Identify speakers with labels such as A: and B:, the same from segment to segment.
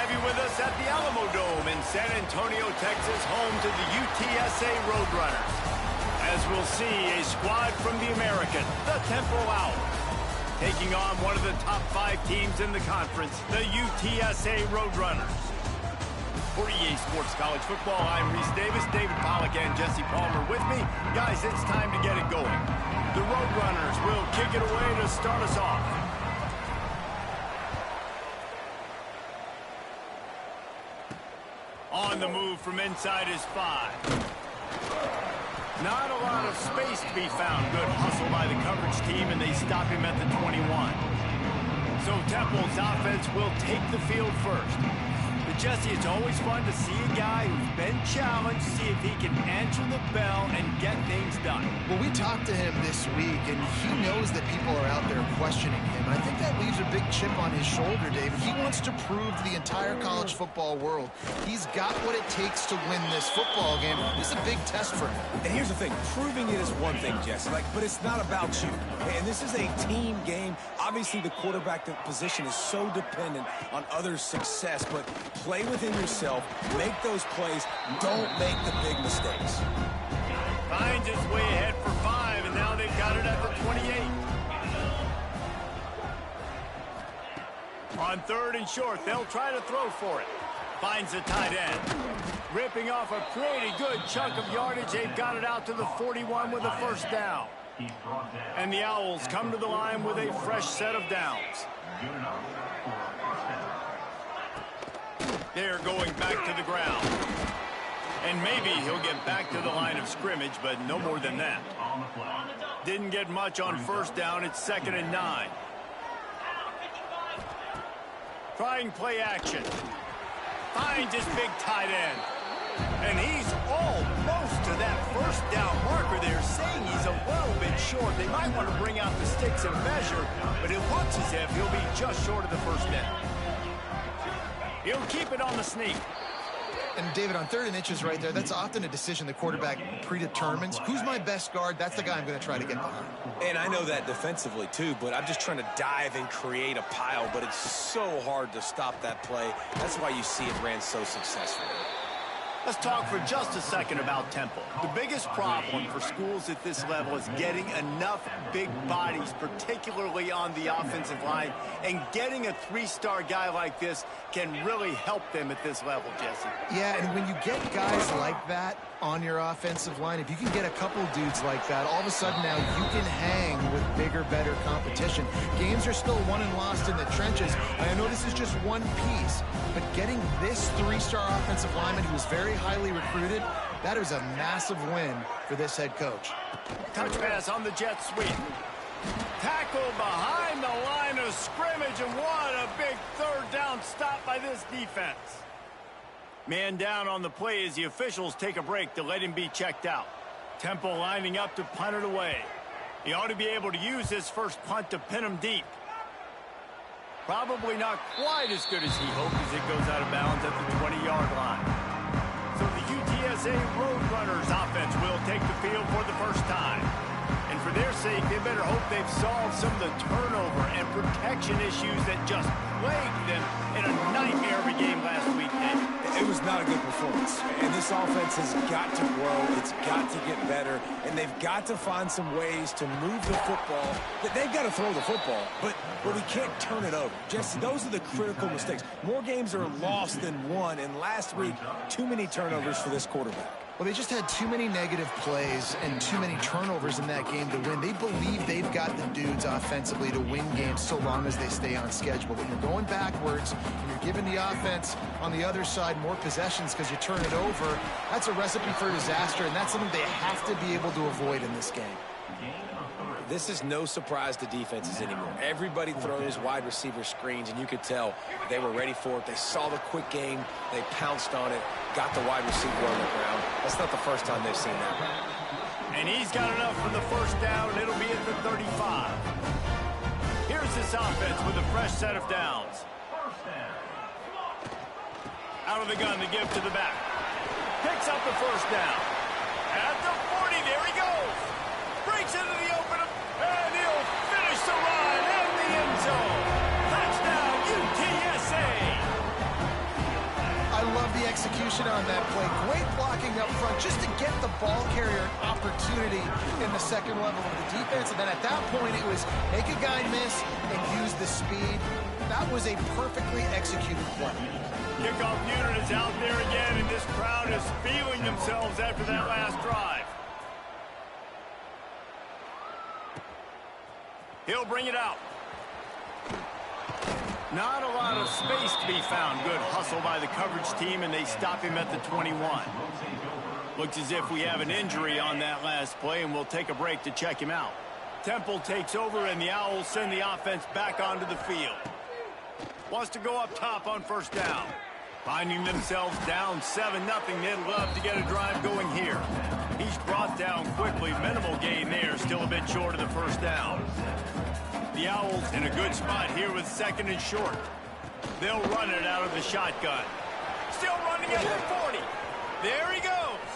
A: have you with us at the Alamo Dome in San Antonio, Texas, home to the UTSA Roadrunners. As we'll see, a squad from the American, the Temple Owls, taking on one of the top 5 teams in the conference, the UTSA Roadrunners. For EA Sports College Football, I'm Reese Davis, David Pollack, and Jesse Palmer with me. Guys, it's time to get it going. The Roadrunners will kick it away to start us off. On the move from inside is 5. Not a lot of space to be found. Good hustle by the coverage team, and they stop him at the 21. So Temple's offense will take the field first. But Jesse, it's always fun to see a guy who's been challenged, see if he can answer the bell and get things done.
B: Well, we talked to him this week, and he knows that people are out there questioning him. And I think that leaves a big chip on his shoulder, David. He wants to prove to the entire college football world he's got what it takes to win this football game. This is a big test for him.
C: And here's the thing. Proving it is one thing, Jesse, but it's not about you. And this is a team game. Obviously, the quarterback position is so dependent on others' success, but play within yourself, make those plays, don't make the big mistakes.
A: Finds his way ahead for 5, and now they've got it at the 28. On 3rd and short, they'll try to throw for it. Finds the tight end. Ripping off a pretty good chunk of yardage. They've got it out to the 41 with a first down. And the Owls come to the line with a fresh set of downs. They're going back to the ground. And maybe he'll get back to the line of scrimmage, but no more than that. Didn't get much on first down. It's 2nd and 9. Trying play action. Finds his big tight end. And he's almost to that first down marker. They're saying he's a little bit short. They might want to bring out the sticks and measure, but it looks as if he'll be just short of the first down. He'll keep it on the sneak.
B: And David, on 3rd and inches right there, that's often a decision the quarterback predetermines. Who's my best guard? That's the guy I'm going to try to get behind.
C: And I know that defensively, too, but I'm just trying to dive and create a pile, but it's so hard to stop that play. That's why you see it ran so successfully.
A: Let's talk for just a second about Temple. The biggest problem for schools at this level is getting enough big bodies, particularly on the offensive line, and getting a 3-star guy like this can really help them at this level, Jesse.
B: Yeah, and when you get guys like that on your offensive line, if you can get a couple dudes like that, all of a sudden now you can hang with bigger, better competition. Games are still won and lost in the trenches. I know this is just one piece, but getting this 3-star offensive lineman who was very highly recruited, that is a massive win for this head coach.
A: Touch pass on the jet sweep. Tackle behind the line of scrimmage, and what a big 3rd down stop by this defense. Man down on the play as the officials take a break to let him be checked out. Temple lining up to punt it away. He ought to be able to use his first punt to pin him deep. Probably not quite as good as he hoped as it goes out of bounds at the 20-yard line. So the UTSA Roadrunners offense will take the field for the first time. And for their sake, they better hope they've solved some of the turnover and protection issues that just plagued them in a nightmare of a game last week, David.
C: It was not a good performance. And this offense has got to grow. It's got to get better. And they've got to find some ways to move the football. They've got to throw the football, but we can't turn it over. Jesse, those are the critical mistakes. More games are lost than won. And last week, too many turnovers for this quarterback.
B: Well, they just had too many negative plays and too many turnovers in that game to win. They believe they've got the dudes offensively to win games so long as they stay on schedule. When you're going backwards and you're giving the offense on the other side more possessions because you turn it over, that's a recipe for disaster, and that's something they have to be able to avoid in this game.
C: This is no surprise to defenses anymore. Everybody throws wide receiver screens, and you could tell they were ready for it. They saw the quick game. They pounced on it, got the wide receiver on the ground. That's not the first time they've seen that.
A: And he's got enough for the first down. It'll be at the 35. Here's this offense with a fresh set of downs. Out of the gun to give to the back. Picks up the first down. At the 40, there he goes. Breaks into the open, and he'll finish the run in the end zone. Touchdown, UTSA.
B: execution on that play. Great blocking up front just to get the ball carrier an opportunity in the second level of the defense. And then at that point, it was make a guy miss and use the speed. That was a perfectly executed play.
A: Kickoff unit is out there again, and this crowd is feeling themselves after that last drive. He'll bring it out. Not a lot of space to be found. Good hustle by the coverage team, and they stop him at the 21. Looks as if we have an injury on that last play, and we'll take a break to check him out. Temple takes over, and the Owls send the offense back onto the field. Wants to go up top on first down. Finding themselves down 7-0, they'd love to get a drive going here. He's brought down quickly. Minimal gain there, still a bit short of the first down. The Owls in a good spot here with second and short. They'll run it out of the shotgun. Still running at the 40. There he goes.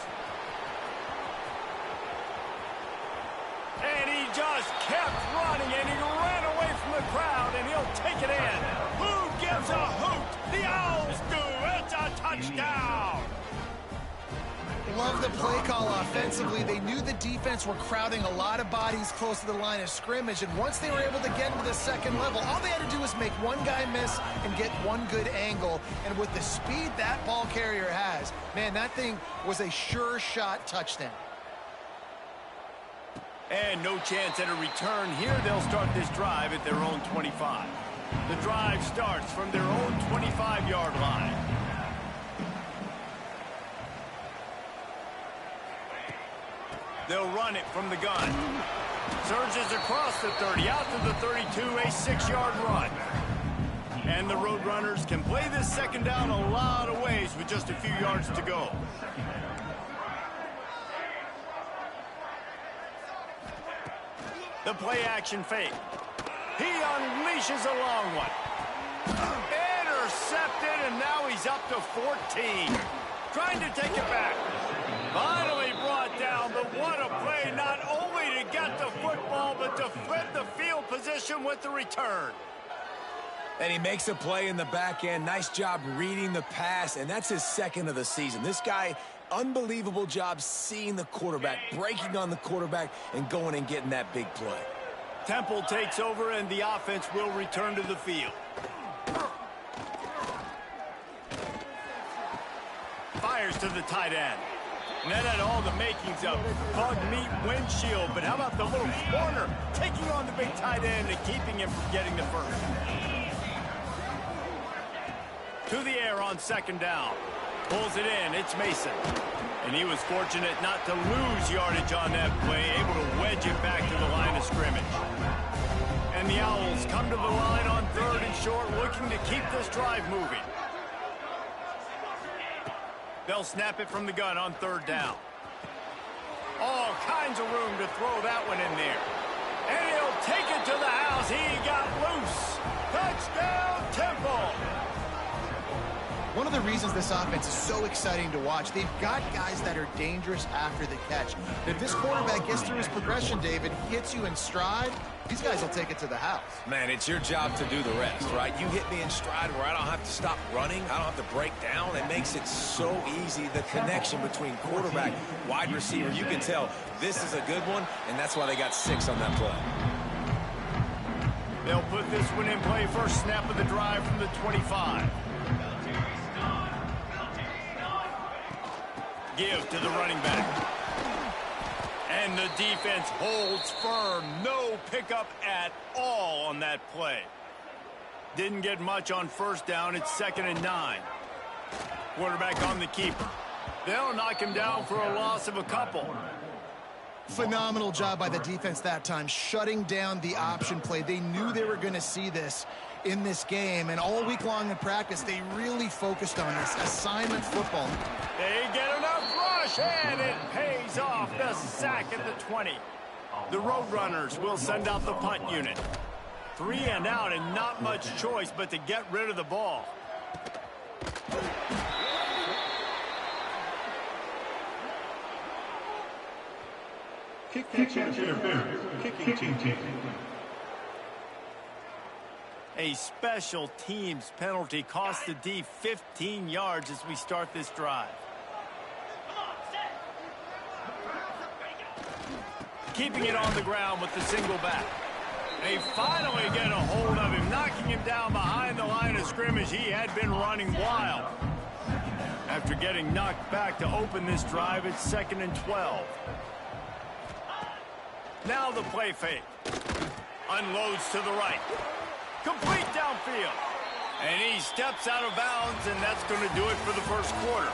A: And he just kept running, and he ran away from the crowd, and he'll take it in. Who gives a hoot? The Owls do. It's a touchdown.
B: Love the play call offensively. They knew the defense were crowding a lot of bodies close to the line of scrimmage, and once they were able to get into the second level, all they had to do was make one guy miss and get one good angle. And with the speed that ball carrier has, man, that thing was a sure shot touchdown.
A: And no chance at a return here. They'll start this drive at their own 25. The drive starts from their own 25-yard line. They'll run it from the gun. Surges across the 30, out to the 32, a 6-yard run. And the Roadrunners can play this second down a lot of ways with just a few yards to go. The play action fake. He unleashes a long one. Intercepted, and now he's up to 14. Trying to take it back. Finally brought down, but what a play, not only to get the football, but to flip the field position with the return.
C: And he makes a play in the back end. Nice job reading the pass, and that's his second of the season. This guy, unbelievable job seeing the quarterback, breaking on the quarterback, and going and getting that big play.
A: Temple takes over, and the offense will return to the field. Fires to the tight end. And that had all the makings of bug meat windshield, but how about the little corner taking on the big tight end and keeping him from getting the first? To the air on second down. Pulls it in. It's Mason. And he was fortunate not to lose yardage on that play, able to wedge it back to the line of scrimmage. And the Owls come to the line on third and short, looking to keep this drive moving. They'll snap it from the gun on third down. All kinds of room to throw that one in there. And he'll take it to the house. He got loose. Touchdown, Temple.
B: One of the reasons this offense is so exciting to watch, they've got guys that are dangerous after the catch. If this quarterback gets through his progression, David, hits you in stride, these guys will take it to the house.
C: Man, it's your job to do the rest, right? You hit me in stride where I don't have to stop running. I don't have to break down. It makes it so easy, the connection between quarterback, wide receiver. You can tell this is a good one, and that's why they got 6 on that play.
A: They'll put this one in play. First snap of the drive from the 25. Give to the running back. And the defense holds firm. No pickup at all on that play. Didn't get much on first down. It's 2nd and 9. Quarterback on the keeper. They'll knock him down for a loss of a couple.
B: Phenomenal job by the defense that time, shutting down the option play. They knew they were going to see this in this game, and all week long in practice, they really focused on this assignment football.
A: They get enough rush, and it pays off. The sack at the 20. The Roadrunners will send out the punt unit. 3 and out, and not much choice but to get rid of the ball.
D: Kick catch interference. Kicking team.
A: A special teams penalty cost the D 15 yards as we start this drive. Keeping it on the ground with the single back. They finally get a hold of him, knocking him down behind the line of scrimmage. He had been running wild. After getting knocked back to open this drive, it's 2nd and 12. Now the play fake. Unloads to the right. Complete downfield. And he steps out of bounds, and that's going to do it for the first quarter.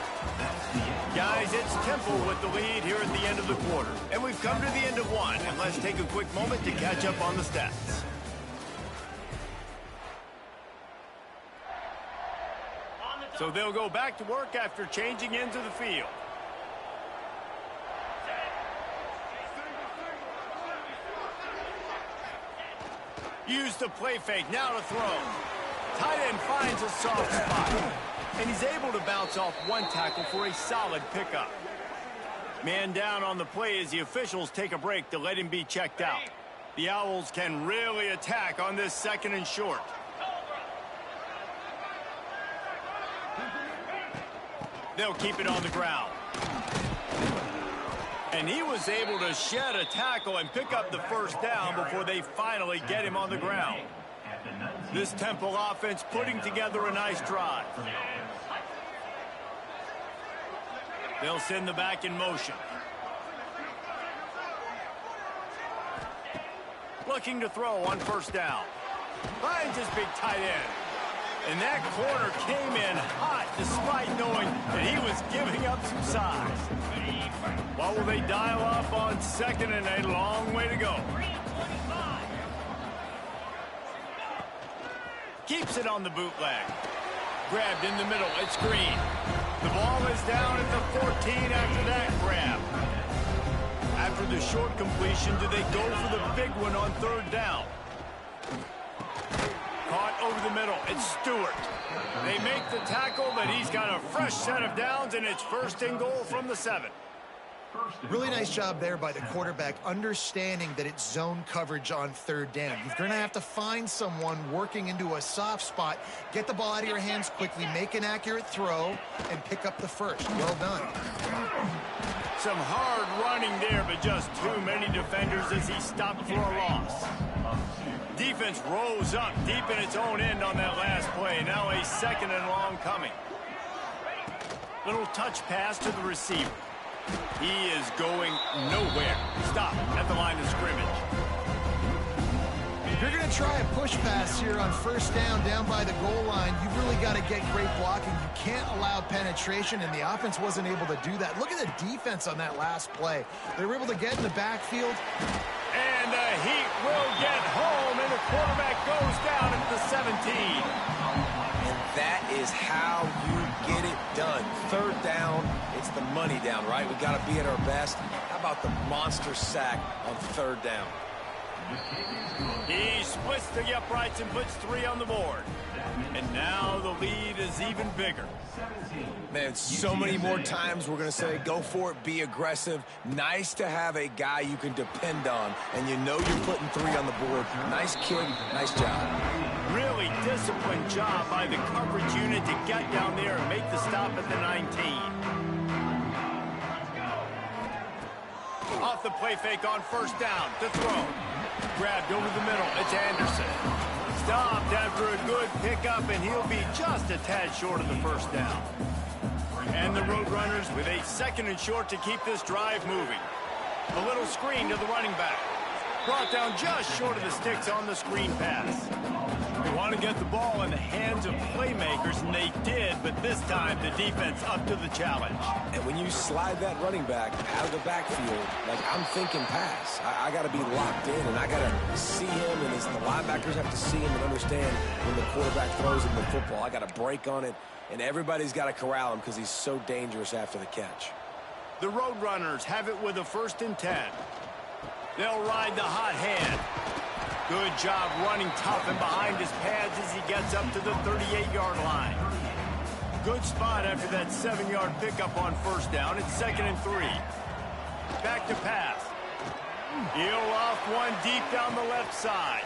A: Guys, it's Temple with the lead here at the end of the quarter. And we've come to the end of one, and let's take a quick moment to catch up on the stats. So they'll go back to work after changing into the field. Use the play fake, now to throw. Tight end finds a soft spot. And he's able to bounce off one tackle for a solid pickup. Man down on the play as the officials take a break to let him be checked out. The Owls can really attack on this 2nd and short. They'll keep it on the ground. And he was able to shed a tackle and pick up the first down before they finally get him on the ground. This Temple offense putting together a nice drive. They'll send the back in motion. Looking to throw on first down. Finds his big tight end. And that corner came in hot despite knowing that he was giving up some size. What will they dial up on 2nd and a long way to go? Keeps it on the bootleg. Grabbed in the middle. It's Green. The ball is down at the 14 after that grab. After the short completion, do they go for the big one on 3rd down? Caught over the middle. It's Stewart. They make the tackle, but he's got a fresh set of downs, and it's 1st and goal from the 7.
B: Really nice job there by the quarterback, understanding that it's zone coverage on 3rd down. You're going to have to find someone working into a soft spot, get the ball out of your hands quickly, make an accurate throw, and pick up the first. Well done.
A: Some hard running there, but just too many defenders as he stopped for a loss. Defense rose up deep in its own end on that last play. Now a 2nd and long coming. Little touch pass to the receiver. He is going nowhere. Stop at the line of scrimmage.
B: If you're going to try a push pass here on 1st down by the goal line, you've really got to get great blocking. You can't allow penetration, and the offense wasn't able to do that. Look at the defense on that last play. They were able to get in the backfield.
A: And the Heat will get home, and the quarterback goes down at the 17.
C: And that is how you get it done. 3rd down, it's the money down, right? We got to be at our best. How about the monster sack on 3rd down?
A: He splits the uprights and puts 3 on the board. And now the lead is even bigger.
C: Man, so many more times we're going to say, go for it, be aggressive. Nice to have a guy you can depend on, and you know you're putting 3 on the board. Nice kid, nice job.
A: Really disciplined job by the coverage unit to get down there and make the stop at the 19. Off the play fake on 1st down to throw. Grabbed over the middle. It's Anderson. Stopped after a good pickup, and he'll be just a tad short of the 1st down. And the Roadrunners with a 2nd and short to keep this drive moving. A little screen to the running back. Brought down just short of the sticks on the screen pass. They want to get the ball in the hands of playmakers, and they did, but this time the defense up to the challenge.
C: And when you slide that running back out of the backfield, like I'm thinking pass. I got to be locked in, and I got to see him, and the linebackers have to see him and understand when the quarterback throws him the football. I got to break on it, and everybody's got to corral him because he's so dangerous after the catch.
A: The Roadrunners have it with a 1st and 10. They'll ride the hot hand. Good job running tough and behind his pads as he gets up to the 38-yard line. Good spot after that 7-yard pickup on 1st down. It's 2nd and 3. Back to pass. He'll off one deep down the left side.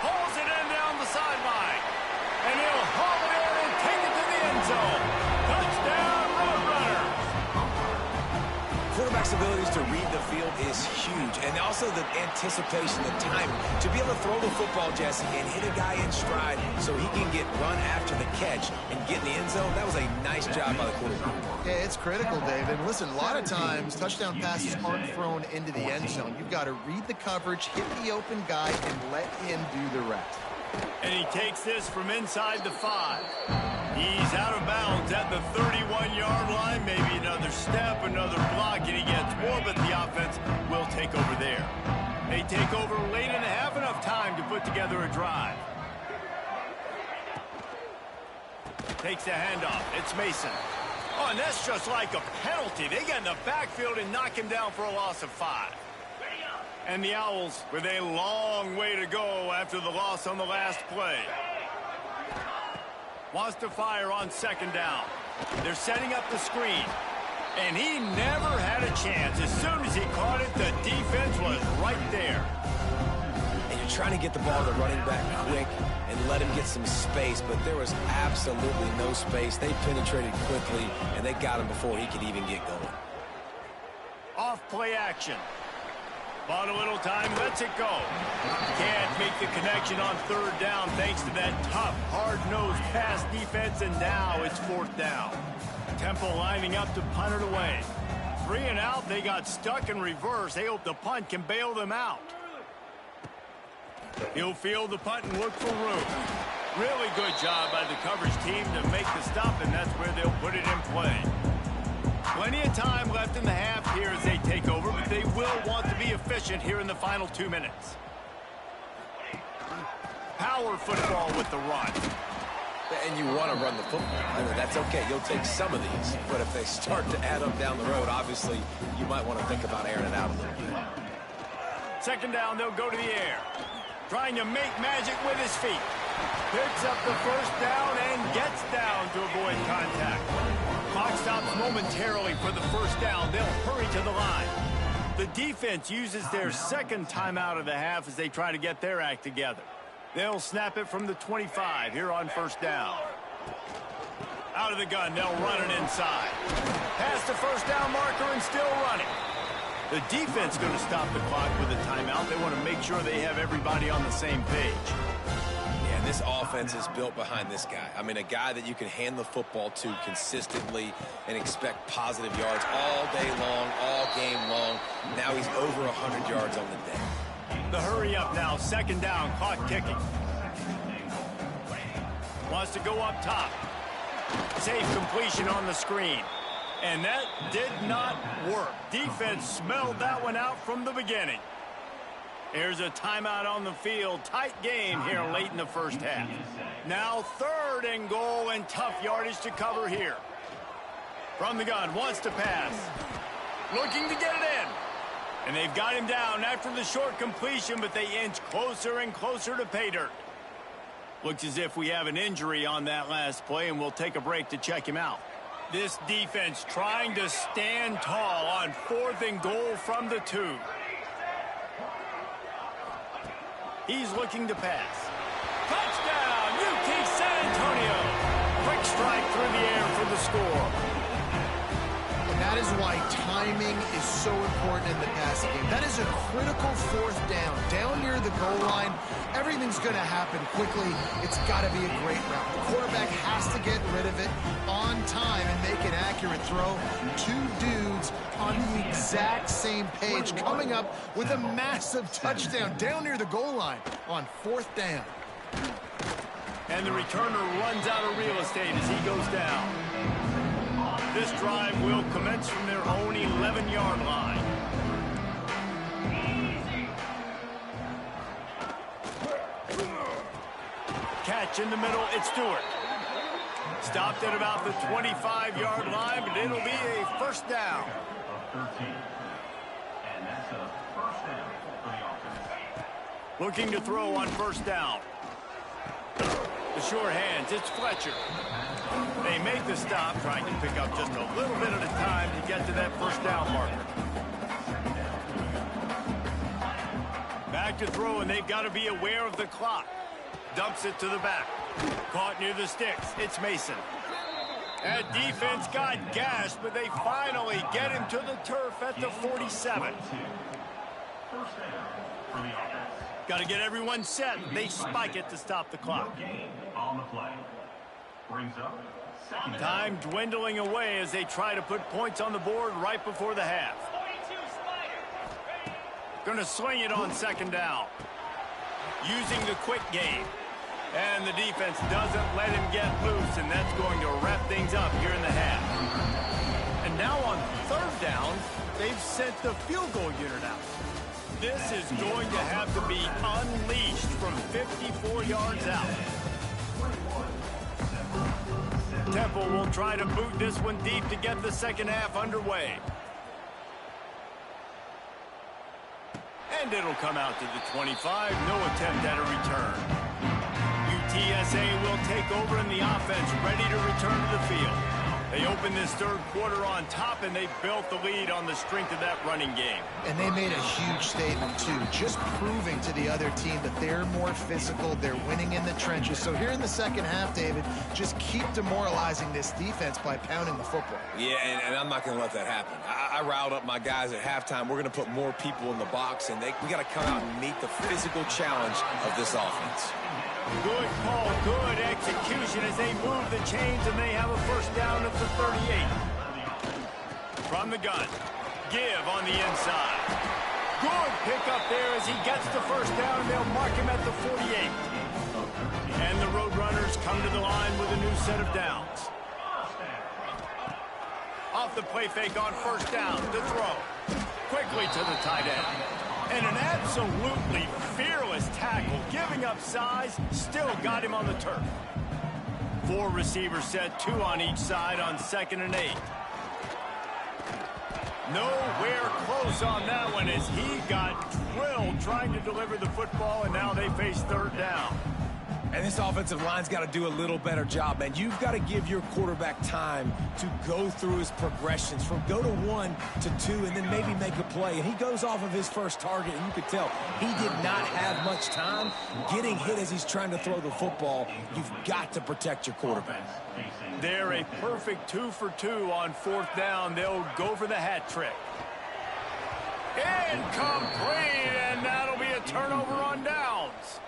A: Hauls it in down the sideline. And he'll haul it in and take it to the end zone. Touchdown, Roadrunners.
C: Quarterback's abilities to read the field is huge, and also the anticipation, the timing. To be able to throw the football, Jesse, and hit a guy in stride so he can get run after the catch and get in the end zone, that was a nice job by the quarterback.
B: Yeah, it's critical, Dave. And listen, a lot of times, touchdown passes aren't thrown into the end zone. You've got to read the coverage, hit the open guy, and let him do the rest.
A: And he takes this from inside the 5. He's out of bounds at the 31-yard line. Maybe another step, another block, and he gets more, but the offense will take over there. They take over late in the half, enough time to put together a drive. Takes the handoff. It's Mason. Oh, and that's just like a penalty. They get in the backfield and knock him down for a loss of 5. And the Owls with a long way to go after the loss on the last play. Wants to fire on second down. They're setting up the screen. And he never had a chance. As soon as he caught it, the defense was right there.
C: And you're trying to get the ball to running back quick and let him get some space, but there was absolutely no space. They penetrated quickly, and they got him before he could even get going.
A: Off play action. Bought a little time, lets it go. Can't make the connection on third down thanks to that tough, hard-nosed pass defense, and now it's fourth down. Temple lining up to punt it away. 3 and out, they got stuck in reverse. They hope the punt can bail them out. He'll field the punt and look for room. Really good job by the coverage team to make the stop, and that's where they'll put it in play. Plenty of time left in the half here as they take over, but they will want to be efficient here in the final 2 minutes. Power football with the run.
C: And you want to run the football. I mean, that's okay. You'll take some of these. But if they start to add up down the road, obviously, you might want to think about airing it out a little bit.
A: Second down, they'll go to the air. Trying to make magic with his feet. Picks up the first down and gets down to avoid contact. Clock stops momentarily for the first down. They'll hurry to the line. The defense uses their second timeout of the half as they try to get their act together. They'll snap it from the 25 here on first down. Out of the gun, they'll run it inside. Past the first down marker and still running. The defense going to stop the clock with a timeout. They want to make sure they have everybody on the same page.
C: And this offense is built behind this guy. I mean, a guy that you can hand the football to consistently and expect positive yards all day long, all game long. Now he's over 100 yards on the day.
A: The hurry up now, second down, clock ticking. Wants to go up top. Safe completion on the screen. And that did not work. Defense smelled that one out from the beginning. Here's a timeout on the field. Tight game here late in the first half. Now third and goal and tough yardage to cover here. From the gun, wants to pass. Looking to get it in. And they've got him down after the short completion, but they inch closer and closer to pay dirt. Looks as if we have an injury on that last play, and we'll take a break to check him out. This defense trying to stand tall on fourth and goal from the 2. He's looking to pass. Touchdown, UT San Antonio. Quick strike through the air for the score.
B: And that is why timing is so important in the passing game. That is a critical fourth down. Down near the goal line, everything's going to happen quickly. It's got to be a great route. The quarterback has to get rid of it on time and make an accurate throw. 2 dudes on the exact same page coming up with a massive touchdown down near the goal line on fourth down.
A: And the returner runs out of real estate as he goes down. This drive will commence from their own 11-yard line. Catch in the middle, it's Stewart. Stopped at about the 25-yard line, but it'll be a first down. Looking to throw on first down. The sure hands, it's Fletcher. They make the stop, trying to pick up just a little bit at a time to get to that first down marker. Back to throw, and they've got to be aware of the clock. Dumps it to the back. Caught near the sticks. It's Mason. That defense got gashed, but they finally get him to the turf at the 47. Got to get everyone set. They spike it to stop the clock. Time dwindling away as they try to put points on the board right before the half. Going to sling it on second down. Using the quick game. And the defense doesn't let him get loose, and that's going to wrap things up here in the half. And now on third down, they've sent the field goal unit out. This is going to have to be unleashed from 54 yards out. Temple will try to boot this one deep to get the second half underway. And it'll come out to the 25. No attempt at a return. UTSA will take over in the offense, ready to return to the field. They opened this third quarter on top, and they built the lead on the strength of that running game.
B: And they made a huge statement, too, just proving to the other team that they're more physical, they're winning in the trenches. So here in the second half, David, just keep demoralizing this defense by pounding the football.
C: Yeah, and I'm not going to let that happen. I riled up my guys at halftime. We're going to put more people in the box, and we got to come out and meet the physical challenge of this offense.
A: Good call, good execution as they move the chains, and they have a first down at the 38. From the gun, Give on the inside. Good pickup there as he gets the first down, and they'll mark him at the 48. And the Roadrunners come to the line with a new set of downs. Off the play fake on first down, the throw. Quickly to the tight end. And an absolutely fearless tackle, giving up size, still got him on the turf. 4 receivers set, 2 on each side on 2nd and 8. Nowhere close on that one as he got drilled trying to deliver the football, and now they face third down.
C: And this offensive line's got to do a little better job, man. You've got to give your quarterback time to go through his progressions from go to 1 to 2 and then maybe make a play. And he goes off of his first target, and you could tell he did not have much time getting hit as he's trying to throw the football. You've got to protect your quarterback.
A: They're a perfect 2 for 2 on 4th down. They'll go for the hat trick. Incomplete, and that'll be a turnover on downs.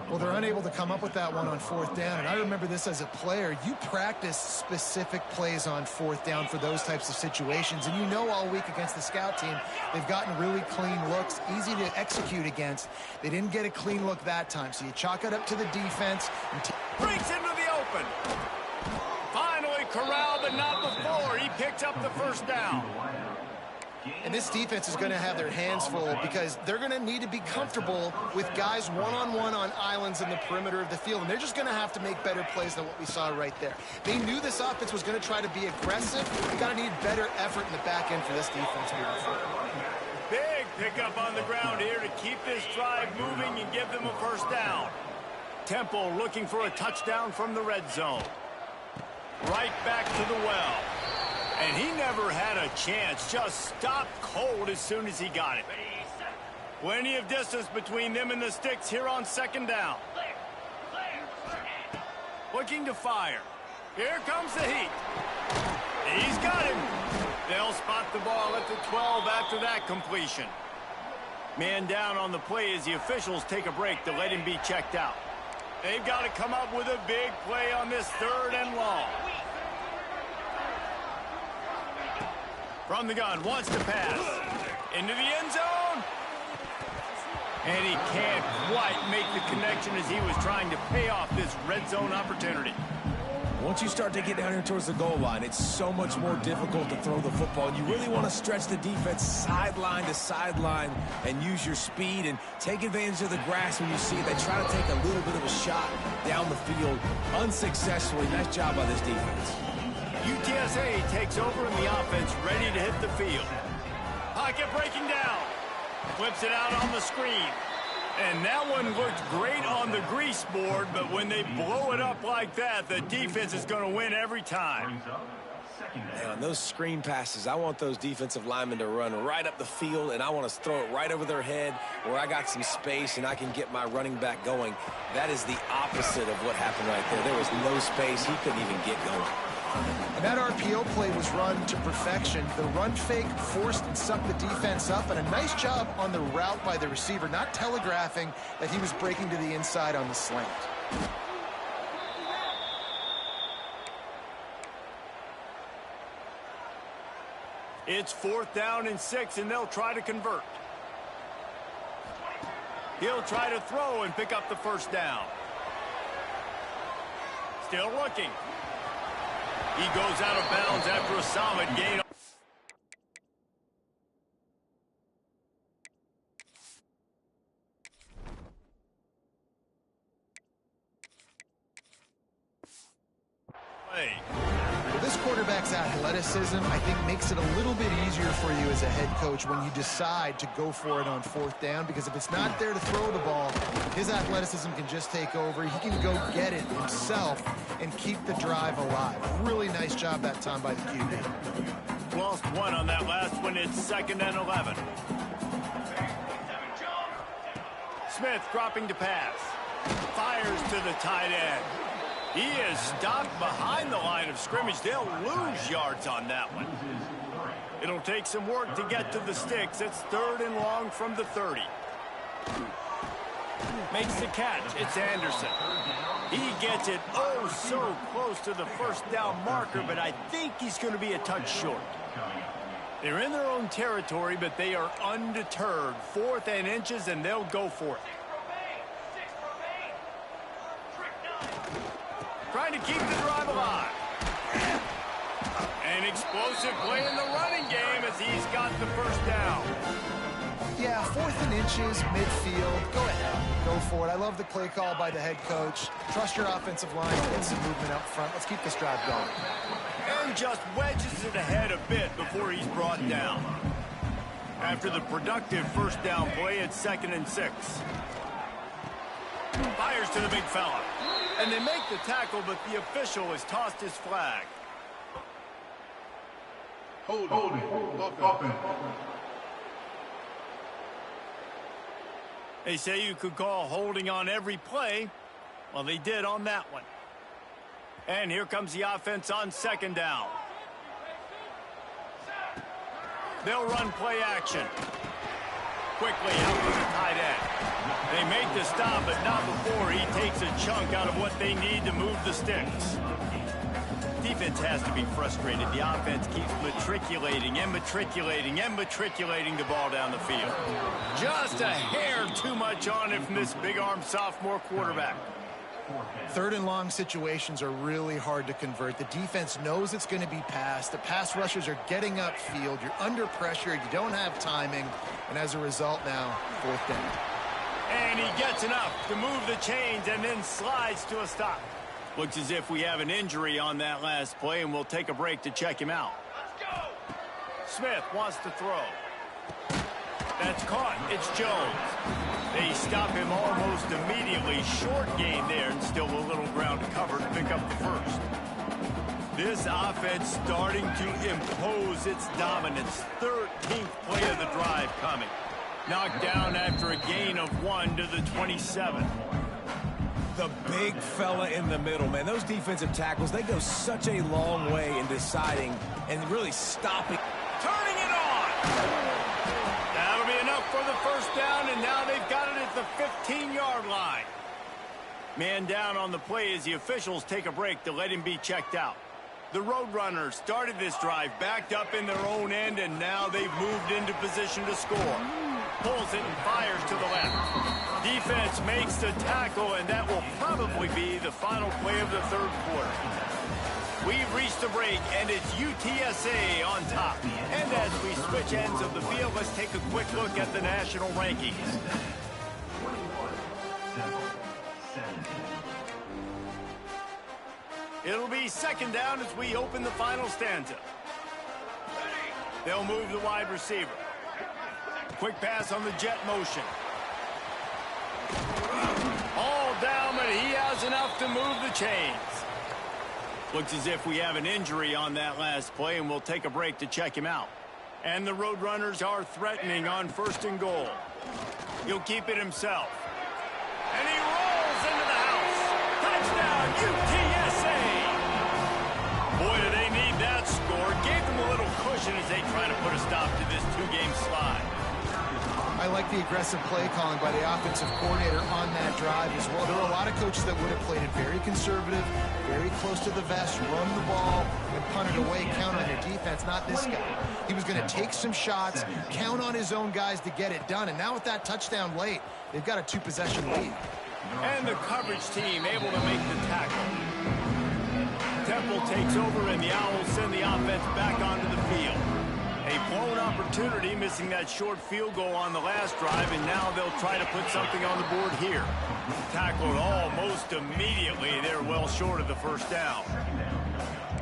B: Well, they're unable to come up with that one on 4th down, and I remember this as a player. You practice specific plays on 4th down for those types of situations, and you know all week against the scout team, they've gotten really clean looks, easy to execute against. They didn't get a clean look that time, so you chalk it up to the defense. And
A: breaks into the open. Finally corralled, but not before. He picks up the first down.
B: And this defense is going to have their hands full because they're going to need to be comfortable with guys one-on-one on islands in the perimeter of the field. And they're just going to have to make better plays than what we saw right there. They knew this offense was going to try to be aggressive. They got to need better effort in the back end for this defense moving forward.
A: Big pickup on the ground here to keep this drive moving and give them a first down. Temple looking for a touchdown from the red zone. Right back to the well. And he never had a chance, just stopped cold as soon as he got it. Plenty of distance between them and the sticks here on 2nd down. Looking to fire. Here comes the heat. He's got him. They'll spot the ball at the 12 after that completion. Man down on the play as the officials take a break to let him be checked out. They've got to come up with a big play on this 3rd and long. From the gun, wants to pass. Into the end zone. And he can't quite make the connection as he was trying to pay off this red zone opportunity.
C: Once you start to get down here towards the goal line, it's so much more difficult to throw the football. You really want to stretch the defense sideline to sideline and use your speed and take advantage of the grass when you see it. They try to take a little bit of a shot down the field unsuccessfully. Nice job by this defense.
A: UTSA takes over in the offense, ready to hit the field. Pocket breaking down. Flips it out on the screen. And that one looked great on the grease board, but when they blow it up like that, the defense is going to win every time.
C: And on those screen passes, I want those defensive linemen to run right up the field, and I want to throw it right over their head where I got some space and I can get my running back going. That is the opposite of what happened right there. There was no space. He couldn't even get going.
B: And that RPO play was run to perfection. The run fake forced and sucked the defense up, and a nice job on the route by the receiver, not telegraphing that he was breaking to the inside on the slant.
A: It's 4th down and 6, and they'll try to convert. He'll try to throw and pick up the first down. Still looking. He goes out of bounds after a solid gain.
B: Well, this quarterback's athleticism, I think, makes it a little bit easier for you as a head coach when you decide to go for it on 4th down, because if it's not there to throw the ball, his athleticism can just take over. He can go get it himself and keep the drive alive. Really nice job that time by the QB.
A: Lost one on that last one. It's 2nd and 11. Smith dropping to pass. Fires to the tight end. He is stopped behind the line of scrimmage. They'll lose yards on that one. It'll take some work to get to the sticks. It's 3rd and long from the 30. Makes the catch. It's Anderson. He gets it oh so close to the first down marker, but I think he's going to be a touch short. They're in their own territory, but they are undeterred. 4th and inches, and they'll go for it. Trying to keep the drive alive. An explosive play in the running game as he's got the first down.
B: Yeah, 4th and inches, midfield. Go ahead. Go for it. I love the play call by the head coach. Trust your offensive line to get some movement up front. Let's keep this drive going.
A: And just wedges it ahead a bit before he's brought down. After the productive first down play, it's 2nd and 6. Fires to the big fella. And they make the tackle, but the official has tossed his flag.
D: Holding. Offense.
A: They say you could call holding on every play. Well, they did on that one. And here comes the offense on 2nd down. They'll run play action. Quickly out to the tight end. They make the stop, but not before he takes a chunk out of what they need to move the sticks. Defense has to be frustrated. The offense keeps matriculating and matriculating and matriculating the ball down the field. Just a hair too much on it from this big-armed sophomore quarterback.
B: 3rd and long situations are really hard to convert. The defense knows it's going to be passed. The pass rushers are getting upfield. You're under pressure. You don't have timing. And as a result now, 4th down.
A: And he gets enough to move the chains and then slides to a stop. Looks as if we have an injury on that last play, and we'll take a break to check him out. Let's go. Smith wants to throw. That's caught. It's Jones. They stop him almost immediately. Short gain there, and still a little ground to cover to pick up the first. This offense starting to impose its dominance. 13th play of the drive coming. Knocked down after a gain of 1 to the 27.
C: The big fella in the middle, man. Those defensive tackles, they go such a long way in deciding and really stopping.
A: Turning it on! That'll be enough for the first down, and now they've got it at the 15-yard line. Man down on the play as the officials take a break to let him be checked out. The Roadrunners started this drive backed up in their own end, and now they've moved into position to score. Pulls it and fires to the left. Defense makes the tackle, and that will probably be the final play of the 3rd quarter. We've reached a break, and it's UTSA on top. And as we switch ends of the field, let's take a quick look at the national rankings. It'll be 2nd down as we open the final stanza. They'll move the wide receiver. Quick pass on the jet motion. All down, but he has enough to move the chains. Looks as if we have an injury on that last play, and we'll take a break to check him out. And the Roadrunners are threatening on 1st and goal. He'll keep it himself. And he rolls into the house. Touchdown, UTSA! Boy, do they need that score. Gave them a little cushion as they try to put a stop to this 2-game slide.
B: I like the aggressive play calling by the offensive coordinator on that drive as well. There were a lot of coaches that would have played it very conservative, very close to the vest, run the ball, and punt it away, count on your defense. Not this guy. He was going to take some shots, count on his own guys to get it done. And now with that touchdown late, they've got a 2-possession lead.
A: And the coverage team able to make the tackle. Temple takes over, and the Owls send the offense back onto the field. A blown opportunity, missing that short field goal on the last drive, and now they'll try to put something on the board here. Tackled almost immediately. They're well short of the first down.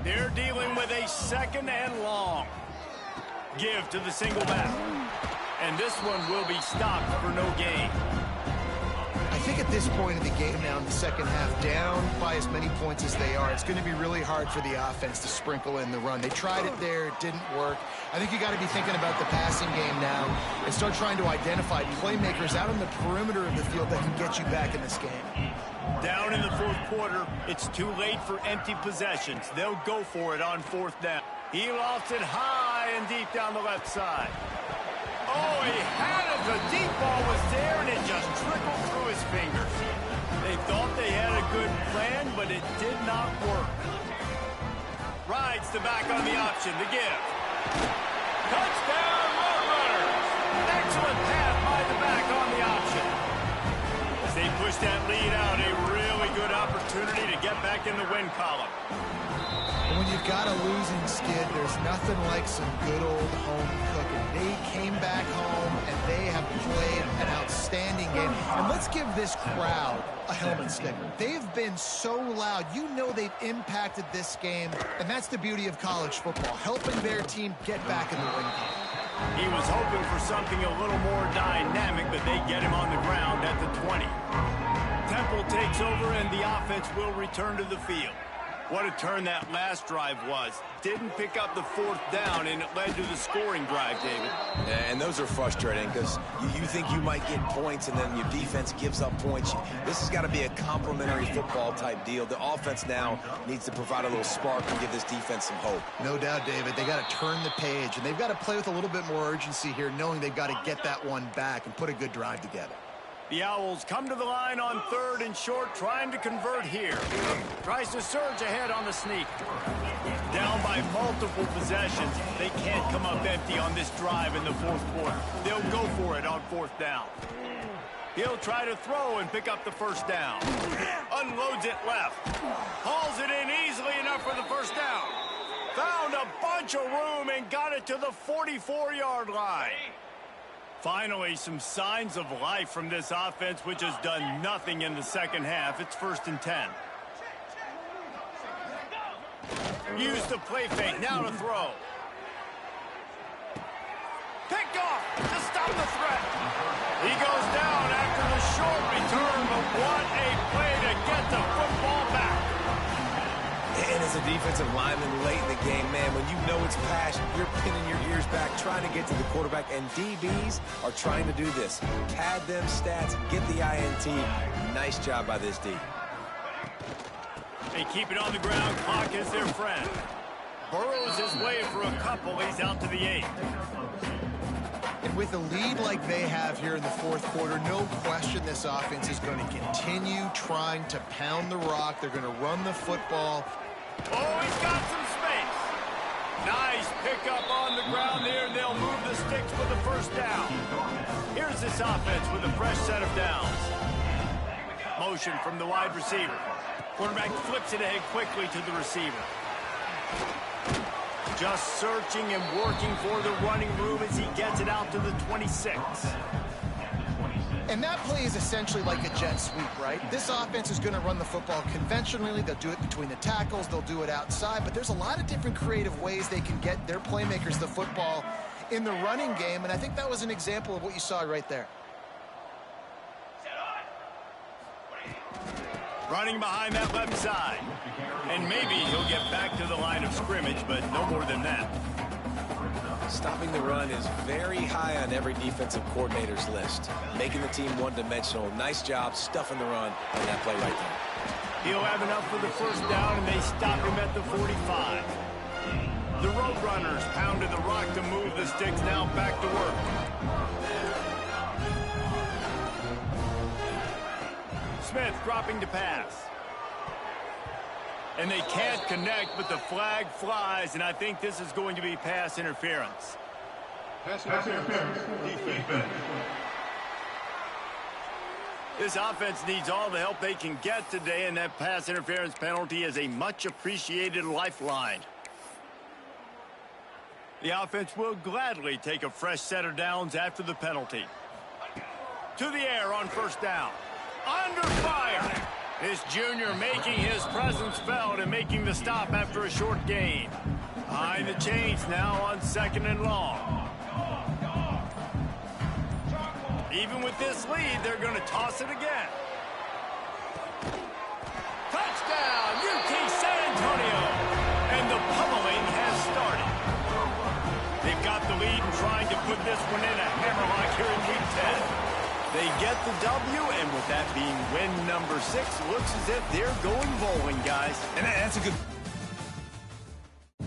A: They're dealing with a 2nd and long. Give to the single back. And this one will be stopped for no gain.
B: I think at this point in the game now in the second half, down by as many points as they are, it's going to be really hard for the offense to sprinkle in the run. They tried it there. It didn't work. I think you got to be thinking about the passing game now and start trying to identify playmakers out on the perimeter of the field that can get you back in this game.
A: Down in the 4th quarter, it's too late for empty possessions. They'll go for it on 4th down. He lofts it high and deep down the left side. Oh, he had it. The deep ball was there, and it just trickled through his fingers. They thought they had a good plan, but it did not work. Rides the back on the option to give. Touchdown, Roadrunners! Excellent pass by the back on the option. As they push that lead out, a really good opportunity to get back in the win column.
B: And when you've got a losing skid, there's nothing like some good old home cooking. They came back home, and they have played an outstanding game. And let's give this crowd a helmet sticker. They've been so loud. You know they've impacted this game, and that's the beauty of college football, helping their team get back in the win column.
A: He was hoping for something a little more dynamic, but they get him on the ground at the 20. Temple takes over, and the offense will return to the field. What a turn that last drive was. Didn't pick up the 4th down, and it led to the scoring drive, David.
C: Yeah, and those are frustrating because you think you might get points, and then your defense gives up points. This has got to be a complementary football type deal. The offense now needs to provide a little spark and give this defense some hope.
B: No doubt, David. They got to turn the page, and they've got to play with a little bit more urgency here, knowing they've got to get that one back and put a good drive together.
A: The Owls come to the line on 3rd and short, trying to convert here. Tries to surge ahead on the sneak. Down by multiple possessions. They can't come up empty on this drive in the 4th quarter. They'll go for it on 4th down. He'll try to throw and pick up the first down. Unloads it left. Hauls it in easily enough for the first down. Found a bunch of room and got it to the 44-yard line. Finally, some signs of life from this offense, which has done nothing in the second half. It's 1st and 10. Use the play fake, now to throw. Picked off to stop the threat. He goes down after the short return, but what a play to get the football back.
C: And as a defensive lineman late in the game, man, when you know it's passion, you're pinning your ears back, trying to get to the quarterback, and DBs are trying to do this. Pad them stats, get the INT. Nice job by this D.
A: They keep it on the ground. Clock is their friend. Burrows his way for a couple. He's out to the 8.
B: And with a lead like they have here in the 4th quarter, no question this offense is going to continue trying to pound the rock. They're going to run the football.
A: Oh, he's got some space. Nice pickup on the ground there, and they'll move the sticks for the first down. Here's this offense with a fresh set of downs. Motion from the wide receiver. Quarterback flips it ahead quickly to the receiver. Just searching and working for the running room as he gets it out to the 26.
B: And that play is essentially like a jet sweep, right? This offense is going to run the football conventionally. They'll do it between the tackles. They'll do it outside. But there's a lot of different creative ways they can get their playmakers the football in the running game. And I think that was an example of what you saw right there.
A: Running behind that left side. And maybe he'll get back to the line of scrimmage, but no more than that.
C: Stopping the run is very high on every defensive coordinator's list. Making the team one-dimensional. Nice job stuffing the run on that play right there.
A: He'll have enough for the first down, and they stop him at the 45. The Roadrunners pounded the rock to move the sticks, now back to work. Smith dropping to pass. And they can't connect, but the flag flies, and I think this is going to be pass interference.
D: Pass interference. Defense.
A: This offense needs all the help they can get today, and that pass interference penalty is a much-appreciated lifeline. The offense will gladly take a fresh set of downs after the penalty. To the air on first down. Under fire! This junior making his presence felt and making the stop after a short gain. Behind the chains now on 2nd and long. Even with this lead, they're going to toss it again. Touchdown, UT San Antonio! And the pummeling has started. They've got the lead and trying to put this one in a hammerlock here in Week 10. They get the W, and with that being win number 6, looks as if they're going bowling, guys.
C: And that's a good